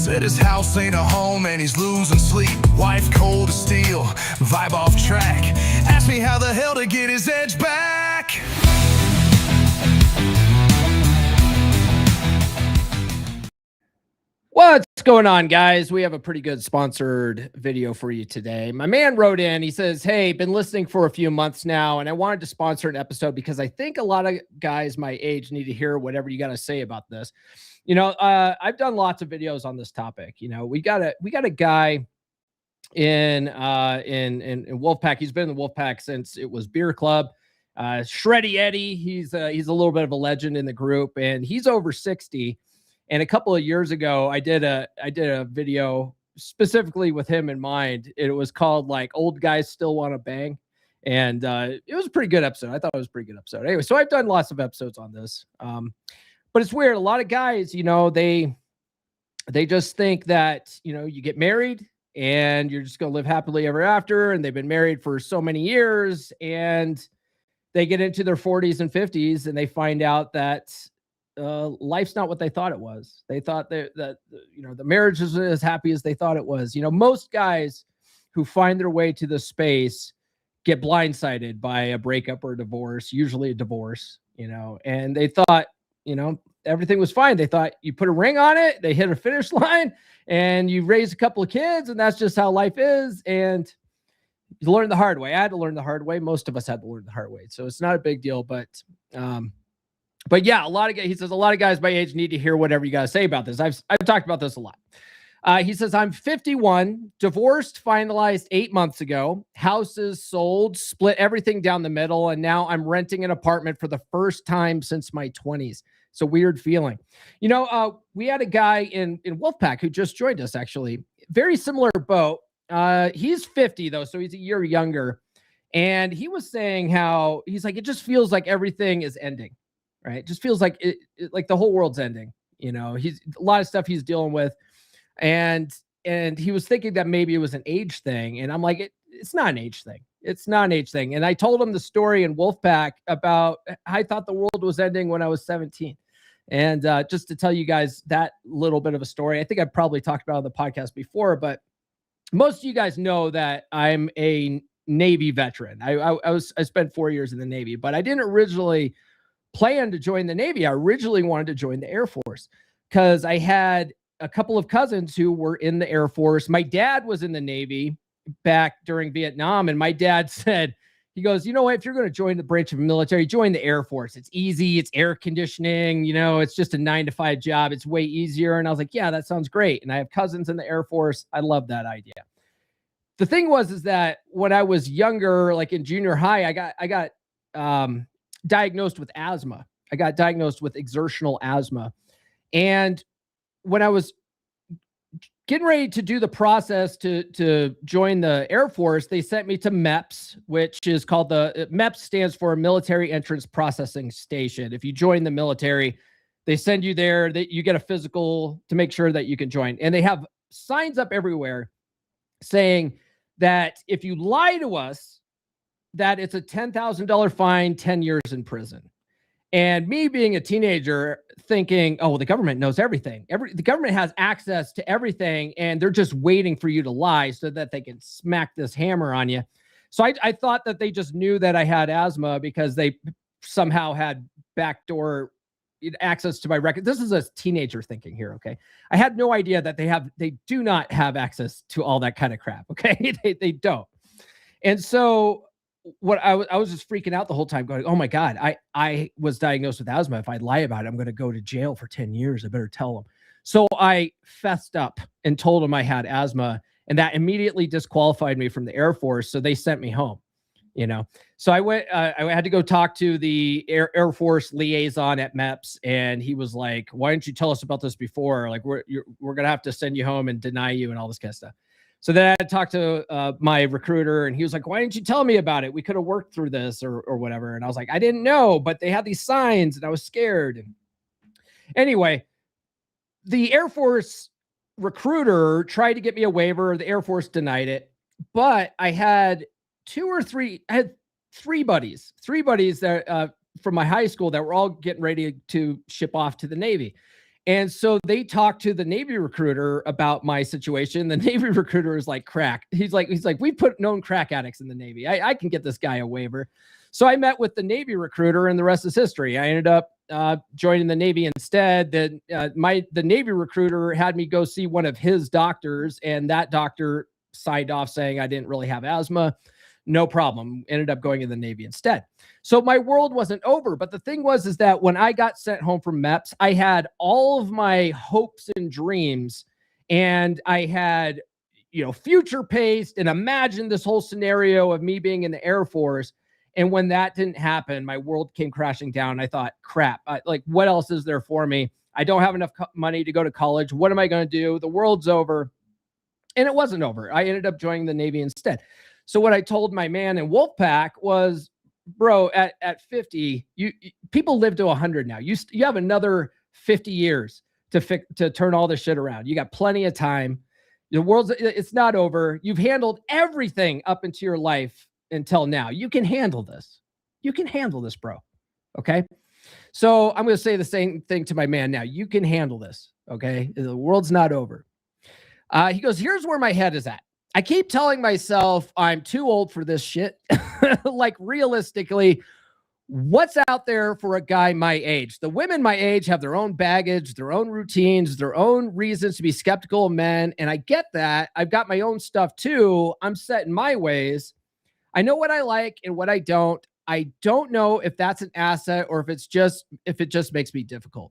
Said his house ain't a home and he's losing sleep. Wife cold as steel, vibe off track. Asked me how the hell to get his edge back. What's going on, guys? We have a pretty good sponsored video for you today. My man wrote in, he says, hey, been listening for a few months now, and I wanted to sponsor an episode because I think a lot of guys my age need to hear whatever you got to say about this. You know, I've done lots of videos on this topic. You know, we got a guy in Wolfpack. He's been in the Wolfpack since it was Beer Club. Shreddy Eddie, he's a little bit of a legend in the group, and he's over 60. And a couple of years ago, I did a video specifically with him in mind. It was called like Old Guys Still Want to Bang. And it was a pretty good episode. I thought it was a pretty good episode. Anyway, so I've done lots of episodes on this. But it's weird. A lot of guys, you know, they just think that, you know, you get married and you're just going to live happily ever after. And they've been married for so many years, and they get into their 40s and 50s and they find out that life's not what they thought it was. They thought that you know, the marriage is as happy as they thought it was. You know, most guys who find their way to this space get blindsided by a breakup or a divorce, usually a divorce, you know, and they thought, you know, everything was fine. They thought you put a ring on it, they hit a finish line, and you raise a couple of kids, and that's just how life is. And you learn the hard way. I had to learn the hard way. Most of us had to learn the hard way. So it's not a big deal, but yeah, he says a lot of guys my age need to hear whatever you got to say about this. I've talked about this a lot. He says, I'm 51, divorced, finalized 8 months ago, houses sold, split everything down the middle, and now I'm renting an apartment for the first time since my 20s. It's a weird feeling. You know, we had a guy in Wolfpack who just joined us, actually. Very similar boat. He's 50, though, so he's a year younger. And he was saying how, he's like, it just feels like everything is ending, right? It just feels like like the whole world's ending. You know, he's a lot of stuff he's dealing with. And he was thinking that maybe it was an age thing. And I'm like, it's not an age thing. It's not an age thing. And I told him the story in Wolfpack about, I thought the world was ending when I was 17. And just to tell you guys that little bit of a story, I think I've probably talked about it on the podcast before, but most of you guys know that I'm a Navy veteran. I spent 4 years in the Navy, but I didn't originally plan to join the Navy. I originally wanted to join the Air Force because I had a couple of cousins who were in the Air Force. My dad was in the Navy back during Vietnam, and my dad said, he goes, you know what, if you're going to join the branch of the military, join the Air Force. It's easy. It's air conditioning. You know, it's just a 9-to-5 job. It's way easier. And I was like, yeah, that sounds great. And I have cousins in the Air Force. I love that idea. The thing is that when I was younger, like in junior high, I got diagnosed with asthma. I got diagnosed with exertional asthma. And when I was getting ready to do the process to join the Air Force, they sent me to MEPS, which is called MEPS stands for Military Entrance Processing Station. If you join the military, they send you there, that you get a physical to make sure that you can join. And they have signs up everywhere saying that if you lie to us, that it's a $10,000 fine, 10 years in prison. And me being a teenager thinking, oh, well, the government knows everything. The government has access to everything, and they're just waiting for you to lie so that they can smack this hammer on you. So I thought that they just knew that I had asthma because they somehow had backdoor access to my record. This is a teenager thinking here, okay? I had no idea that they do not have access to all that kind of crap, okay? They don't. And so what I was just freaking out the whole time going, oh my God, I was diagnosed with asthma. If I lie about it, I'm going to go to jail for 10 years. I better tell them. So I fessed up and told them I had asthma, and that immediately disqualified me from the Air Force. So they sent me home, you know? So I went, I had to go talk to the Air Force liaison at MEPS. And he was like, why didn't you tell us about this before? Like we're going to have to send you home and deny you and all this kind of stuff. So then I talked to my recruiter, and he was like, why didn't you tell me about it? We could have worked through this or whatever. And I was like, I didn't know, but they had these signs and I was scared. And anyway, the Air Force recruiter tried to get me a waiver. The Air Force denied it, but I had three buddies that from my high school that were all getting ready to ship off to the Navy. And so they talked to the Navy recruiter about my situation. The Navy recruiter is like, crack. He's like, we've put known crack addicts in the Navy. I can get this guy a waiver. So I met with the Navy recruiter, and the rest is history. I ended up joining the Navy instead. The Navy recruiter had me go see one of his doctors, and that doctor signed off saying I didn't really have asthma. No problem. Ended up going in the Navy instead. So my world wasn't over. But the thing was, is that when I got sent home from MEPS, I had all of my hopes and dreams, and I had, future paced and imagined this whole scenario of me being in the Air Force. And when that didn't happen, my world came crashing down. I thought, crap, what else is there for me? I don't have enough money to go to college. What am I going to do? The world's over. And it wasn't over. I ended up joining the Navy instead. So what I told my man in Wolfpack was, bro, at 50, people live to 100 now. You have another 50 years to turn all this shit around. You got plenty of time. The it's not over. You've handled everything up into your life until now. You can handle this. You can handle this, bro. Okay. So I'm going to say the same thing to my man now. You can handle this. Okay. The world's not over. He goes, here's where my head is at. I keep telling myself I'm too old for this shit. Like, realistically, what's out there for a guy my age? The women my age have their own baggage, their own routines, their own reasons to be skeptical of men. And I get that. I've got my own stuff too. I'm set in my ways. I know what I like and what I don't. I don't know if that's an asset or if it just makes me difficult.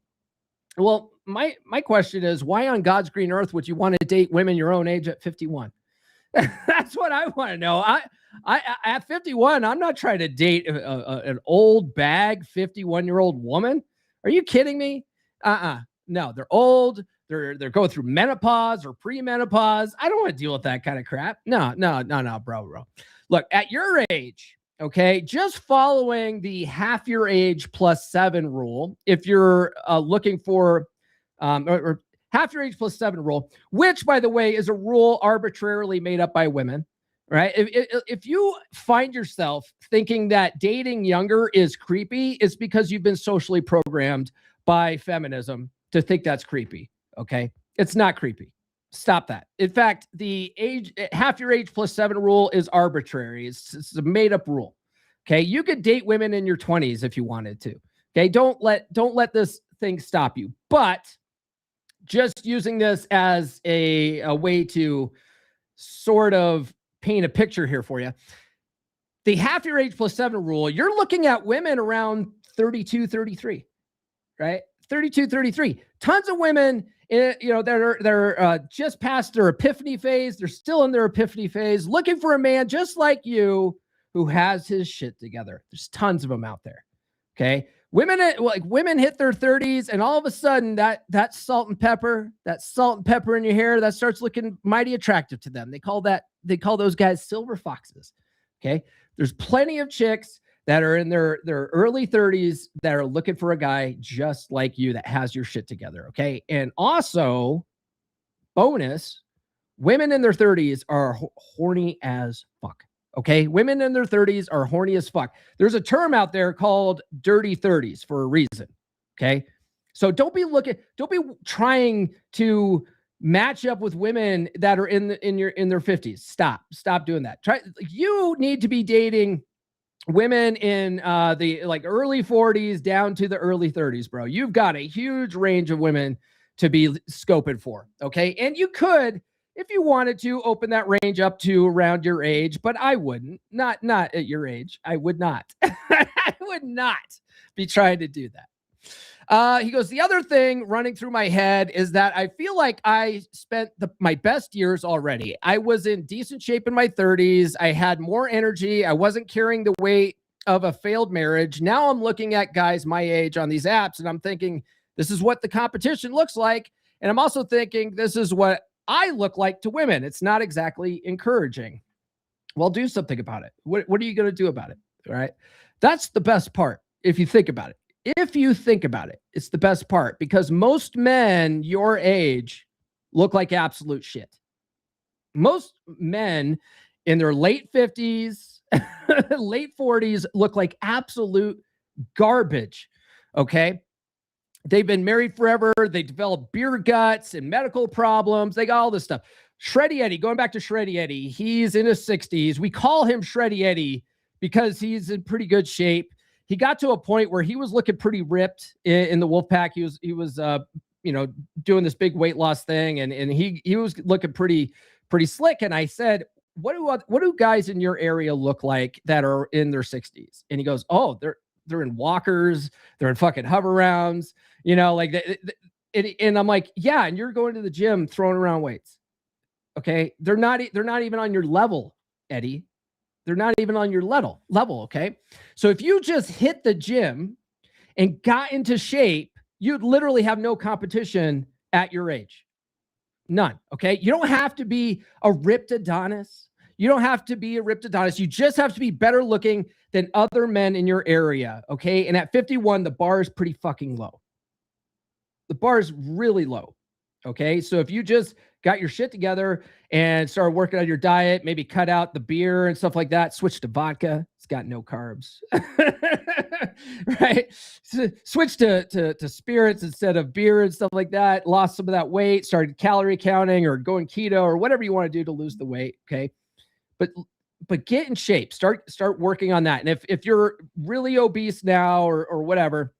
Well, my question is, why on God's green earth would you want to date women your own age at 51? That's what I want to know. I at 51, I'm not trying to date an old bag 51-year-old woman. Are you kidding me? No, they're old. They're going through menopause or premenopause. I don't want to deal with that kind of crap. No, bro. Look, at your age, okay, just following the half your age plus 7 rule, if you're looking for or half your age plus 7 rule, which, by the way, is a rule arbitrarily made up by women, right? If you find yourself thinking that dating younger is creepy, it's because you've been socially programmed by feminism to think that's creepy, okay? It's not creepy. Stop that. In fact, the half your age plus 7 rule is arbitrary. It's a made up rule, okay? You could date women in your 20s if you wanted to, okay? Don't let this thing stop you. But just using this as a way to sort of paint a picture here for you. The half your age plus 7 rule, you're looking at women around 32, 33, right? 32, 33. Tons of women, they're just past their epiphany phase. They're still in their epiphany phase, looking for a man just like you who has his shit together. There's tons of them out there. Okay. Women hit their 30s, and all of a sudden that salt and pepper in your hair, that starts looking mighty attractive to them. They call those guys silver foxes. Okay. There's plenty of chicks that are in their early 30s that are looking for a guy just like you that has your shit together. Okay. And also, bonus, women in their 30s are horny as fuck. Okay. Women in their 30s are horny as fuck. There's a term out there called dirty 30s for a reason. Okay. So don't be trying to match up with women that are in their 50s. Stop doing that. You need to be dating women in the early 40s down to the early 30s, bro. You've got a huge range of women to be scoping for. Okay. And you could, if you wanted to, open that range up to around your age, but I wouldn't. Not at your age. I would not. I would not be trying to do that. He goes, the other thing running through my head is that I feel like I spent my best years already. I was in decent shape in my 30s. I had more energy. I wasn't carrying the weight of a failed marriage. Now I'm looking at guys my age on these apps, and I'm thinking, this is what the competition looks like. And I'm also thinking, this is what I look like to women. It's not exactly encouraging. Well, do something about it. What are you going to do about it? All right. That's the best part. If you think about it, it's the best part, because most men your age look like absolute shit. Most men in their late 50s, late 40s look like absolute garbage. Okay. They've been married forever. They developed beer guts and medical problems. They got all this stuff. Shreddy Eddie, going back to Shreddy Eddie, he's in his 60s. We call him Shreddy Eddie because he's in pretty good shape. He got to a point where he was looking pretty ripped in the Wolfpack. He was doing this big weight loss thing, and he was looking pretty slick. And I said, what do guys in your area look like that are in their 60s? And he goes, oh, they're in walkers, they're in fucking hover rounds, like and I'm like, yeah, and you're going to the gym throwing around weights. Okay, they're not even on your level, Eddie. They're not even on your level. Okay, so if you just hit the gym and got into shape, you'd literally have no competition at your age. None. Okay, you don't have to be a ripped Adonis. You don't have to be a ripped Adonis. You just have to be better looking than other men in your area. Okay, and at 51, the bar is pretty fucking low. The bar is really low. Okay, so if you just got your shit together and started working on your diet, maybe cut out the beer and stuff like that, switch to vodka. It's got no carbs, right? So switch to spirits instead of beer and stuff like that. Lost some of that weight, started calorie counting or going keto or whatever you want to do to lose the weight. Okay, but get in shape. Start working on that. And if you're really obese now or whatever,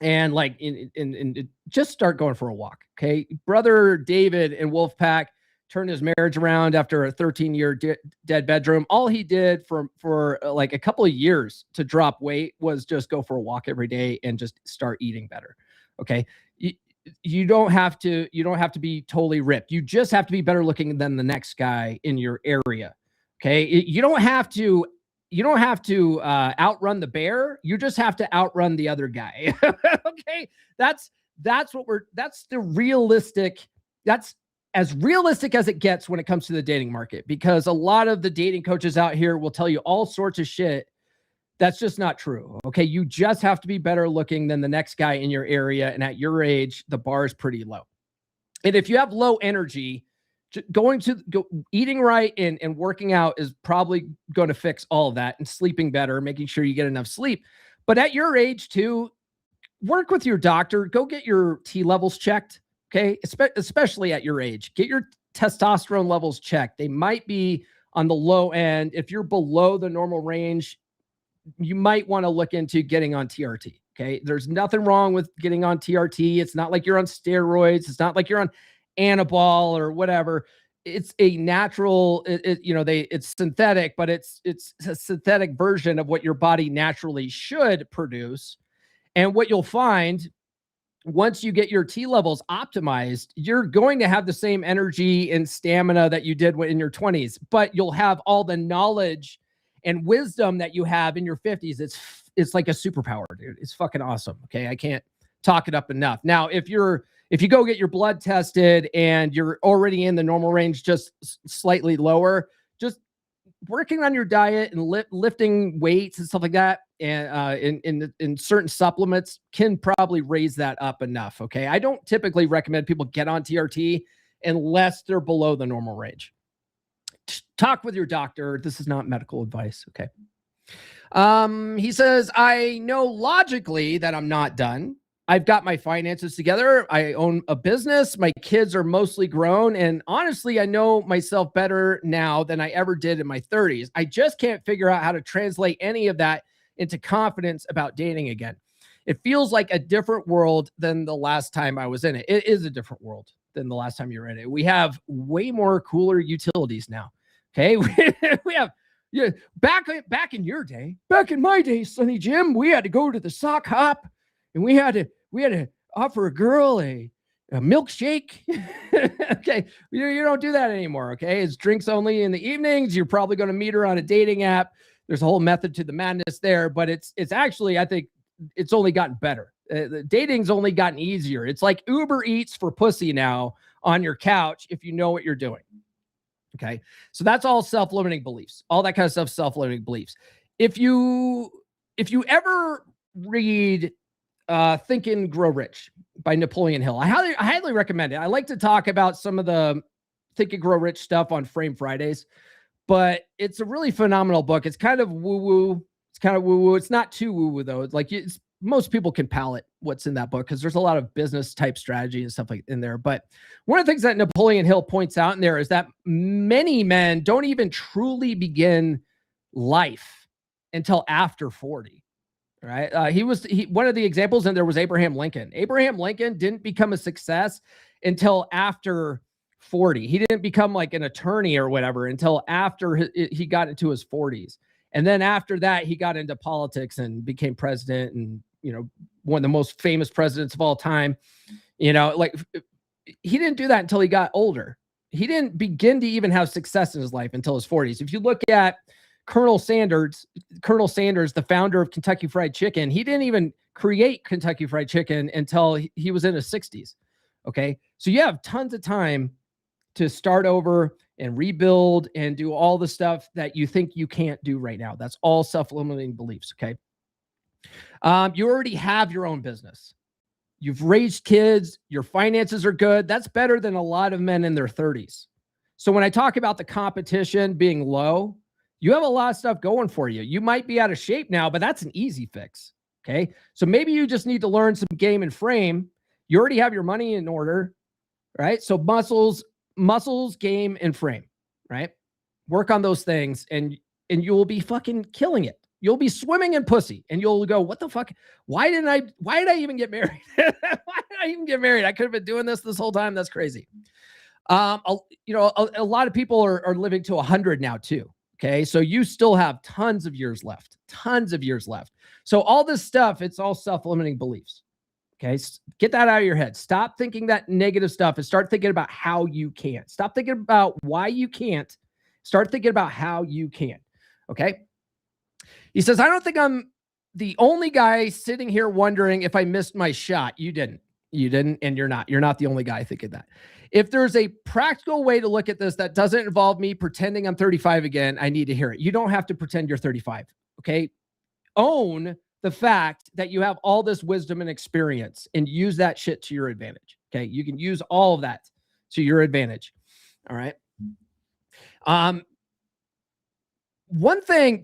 and like in just start going for a walk. Okay, brother David in Wolfpack turned his marriage around after a 13-year dead bedroom. All he did for like a couple of years to drop weight was just go for a walk every day and just start eating better. Okay, you don't have to be totally ripped. You just have to be better looking than the next guy in your area. Okay, you don't have to outrun the bear. You just have to outrun the other guy. Okay, that's the realistic. That's as realistic as it gets when it comes to the dating market, because a lot of the dating coaches out here will tell you all sorts of shit. That's just not true. Okay, you just have to be better looking than the next guy in your area, and at your age, the bar is pretty low. And if you have low energy, eating right and working out is probably going to fix all of that, and sleeping better, making sure you get enough sleep. But at your age too, work with your doctor, go get your T levels checked. Okay. Especially at your age, get your testosterone levels checked. They might be on the low end. If you're below the normal range, you might want to look into getting on TRT. Okay. There's nothing wrong with getting on TRT. It's not like you're on steroids. It's not like you're on Anabol or whatever. It's a natural, it's synthetic, but it's a synthetic version of what your body naturally should produce. And what you'll find once you get your T levels optimized, you're going to have the same energy and stamina that you did in your 20s, but you'll have all the knowledge and wisdom that you have in your 50s. It's like a superpower, dude. It's fucking awesome. Okay. I can't talk it up enough. Now, if you go get your blood tested and you're already in the normal range, just slightly lower, just working on your diet and lifting weights and stuff like that, and in certain supplements can probably raise that up enough. Okay. I don't typically recommend people get on TRT unless they're below the normal range. Talk with your doctor. This is not medical advice. Okay. He says, I know logically that I'm not done. I've got my finances together. I own a business. My kids are mostly grown. And honestly, I know myself better now than I ever did in my 30s. I just can't figure out how to translate any of that into confidence about dating again. It feels like a different world than the last time I was in it. It is a different world than the last time you were in it. We have way more cooler utilities now. Okay. We have, yeah, back in your day, back in my day, Sonny Jim, we had to go to the sock hop and we had to offer a girl a milkshake. Okay. You don't do that anymore. Okay. It's drinks only in the evenings. You're probably going to meet her on a dating app. There's a whole method to the madness there, but it's actually, I think it's only gotten better. Dating's only gotten easier. It's like Uber Eats for pussy now on your couch if you know what you're doing. Okay. So that's all self-limiting beliefs. All that kind of stuff, self-limiting beliefs. If you ever read Think and Grow Rich by Napoleon Hill, I highly recommend it. I like to talk about some of the Think and Grow Rich stuff on Frame Fridays, but it's a really phenomenal book. It's kind of woo-woo. It's not too woo-woo though. It's like, most people can palate what's in that book because there's a lot of business type strategy and stuff like in there. But one of the things that Napoleon Hill points out in there is that many men don't even truly begin life until after 40. Right. One of the examples in there was Abraham Lincoln. Abraham Lincoln didn't become a success until after 40. He didn't become like an attorney or whatever until after he got into his 40s. And then after that, he got into politics and became president and, one of the most famous presidents of all time. Like he didn't do that until he got older. He didn't begin to even have success in his life until his 40s. If you look at Colonel Sanders, the founder of Kentucky Fried Chicken, he didn't even create Kentucky Fried Chicken until he was in his 60s. Okay. So you have tons of time to start over and rebuild and do all the stuff that you think you can't do right now. That's all self-limiting beliefs. Okay. You already have your own business. You've raised kids. Your finances are good. That's better than a lot of men in their 30s. So when I talk about the competition being low, you have a lot of stuff going for you. You might be out of shape now, but that's an easy fix. Okay. So maybe you just need to learn some game and frame. You already have your money in order, right? So muscles, game, and frame, right? Work on those things and you'll be fucking killing it. You'll be swimming in pussy and you'll go, what the fuck? Why did I even get married? Why did I even get married? I could have been doing this whole time. That's crazy. A lot of people are living to 100 now too. Okay. So you still have tons of years left. So all this stuff, it's all self-limiting beliefs. Okay. Get that out of your head. Stop thinking that negative stuff and start thinking about how you can. Stop thinking about why you can't. Start thinking about how you can. Okay. He says, I don't think I'm the only guy sitting here wondering if I missed my shot. You didn't. And you're not the only guy thinking that. If there's a practical way to look at this that doesn't involve me pretending I'm 35 again, I need to hear it. You don't have to pretend you're 35. Okay. Own the fact that you have all this wisdom and experience and use that shit to your advantage. Okay. You can use all of that to your advantage. All right. One thing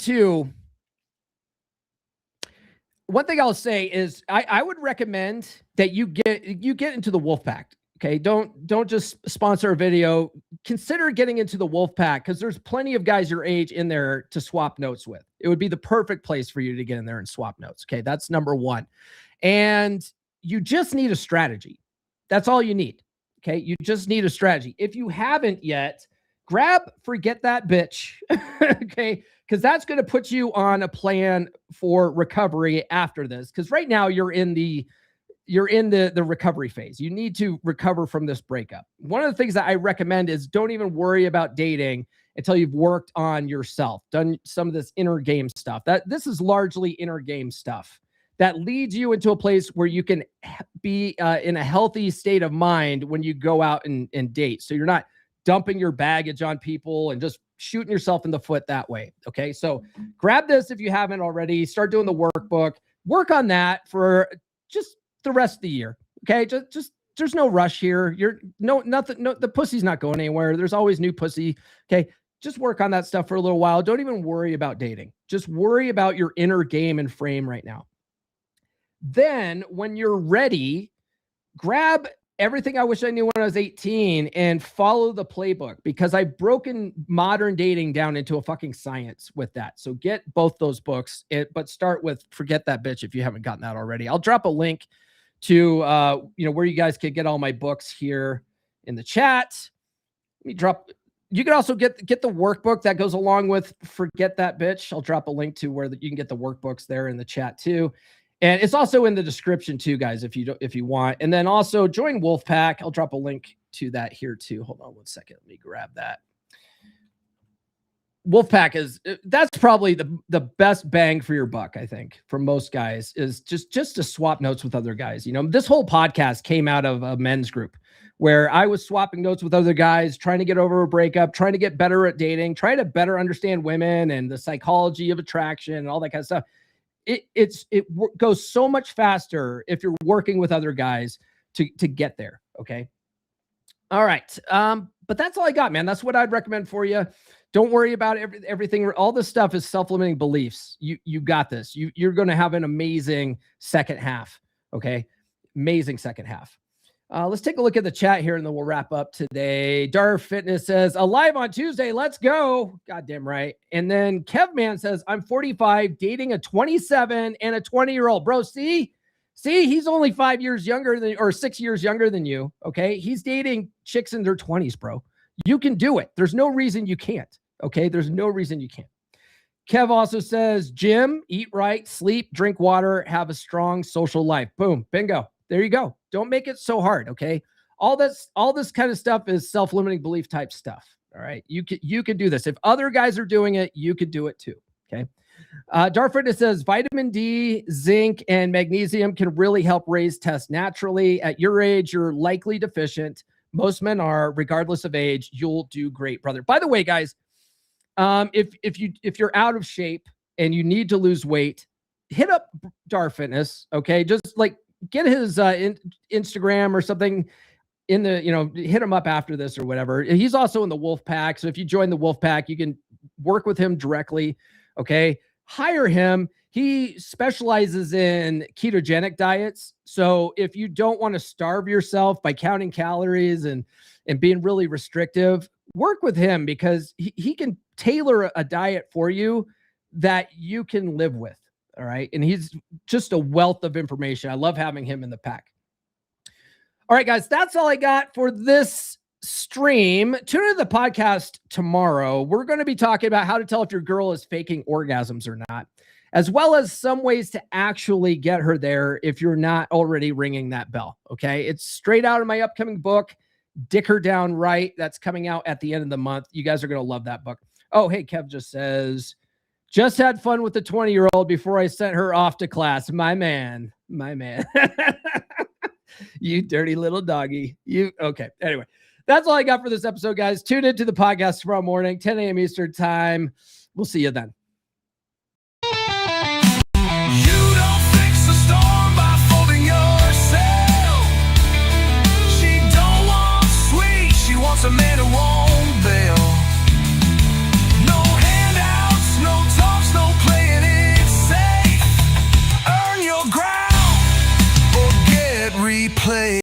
I'll say is I would recommend that you get into the W.O.L.F pack. Okay. Don't just sponsor a video. Consider getting into the W.O.L.F pack because there's plenty of guys your age in there to swap notes with. It would be the perfect place for you to get in there and swap notes. Okay. That's number one. And you just need a strategy. That's all you need. Okay. You just need a strategy. If you haven't yet, forget that bitch. Okay. Because that's going to put you on a plan for recovery after this. Because right now you're in the recovery phase. You need to recover from this breakup. One of the things that I recommend is don't even worry about dating until you've worked on yourself, done some of this inner game stuff. This is largely inner game stuff that leads you into a place where you can be in a healthy state of mind when you go out and date. So you're not dumping your baggage on people and just shooting yourself in the foot that way. Okay. So grab this if you haven't already. Start doing the workbook. Work on that for just the rest of the year. Okay. Just there's no rush here. The pussy's not going anywhere. There's always new pussy. Okay. Just work on that stuff for a little while. Don't even worry about dating. Just worry about your inner game and frame right now. Then when you're ready, grab everything I wish I knew when I was 18 and follow the playbook because I've broken modern dating down into a fucking science with that. So get both those books, but start with Forget That Bitch if you haven't gotten that already. I'll drop a link to where you guys can get all my books here in the chat. You can also get the workbook that goes along with Forget That Bitch. I'll drop a link to where you can get the workbooks there in the chat too. And it's also in the description too, guys, if you want. And then also join W.O.L.F pack. I'll drop a link to that here too. Hold on one second. Let me grab that. W.O.L.F pack that's probably the best bang for your buck, I think, for most guys is just to swap notes with other guys. This whole podcast came out of a men's group where I was swapping notes with other guys, trying to get over a breakup, trying to get better at dating, trying to better understand women and the psychology of attraction and all that kind of stuff. It goes so much faster if you're working with other guys to get there. Okay. All right. But that's all I got, man. That's what I'd recommend for you. Don't worry about everything. All this stuff is self-limiting beliefs. You got this. You're going to have an amazing second half. Okay. Amazing second half. Let's take a look at the chat here and then we'll wrap up today. Darf Fitness says, alive on Tuesday. Let's go. Goddamn right. And then Kevman says, I'm 45, dating a 27 and a 20-year-old. Bro, see, he's only 5 years younger than, or 6 years younger than you. Okay. He's dating chicks in their 20s, bro. You can do it. There's no reason you can't. Okay. There's no reason you can't. Kev also says, gym, eat right, sleep, drink water, have a strong social life. Boom. Bingo. There you go. Don't make it so hard. Okay. All this kind of stuff is self-limiting belief type stuff. All right. You can do this. If other guys are doing it, you could do it too. Okay. Darf Fitness says vitamin D, zinc, and magnesium can really help raise tests naturally. At your age, you're likely deficient. Most men are, regardless of age. You'll do great, brother. By the way, guys, if you're out of shape and you need to lose weight, hit up Darf Fitness. Okay. Just like get his Instagram or something in the, hit him up after this or whatever. He's also in the Wolf Pack. So if you join the Wolf Pack, you can work with him directly. Okay. Hire him. He specializes in ketogenic diets. So if you don't want to starve yourself by counting calories and being really restrictive, work with him because he can tailor a diet for you that you can live with. All right. And he's just a wealth of information. I love having him in the pack. All right, guys, that's all I got for this stream. Tune into the podcast tomorrow. We're going to be talking about how to tell if your girl is faking orgasms or not, as well as some ways to actually get her there if you're not already ringing that bell. Okay. It's straight out of my upcoming book, Dick Her Down Right. That's coming out at the end of the month. You guys are going to love that book. Oh, hey, Kev just says, just had fun with the 20-year-old before I sent her off to class. My man. You dirty little doggy. Okay. Anyway, that's all I got for this episode, guys. Tune into the podcast tomorrow morning, 10 a.m. Eastern time. We'll see you then.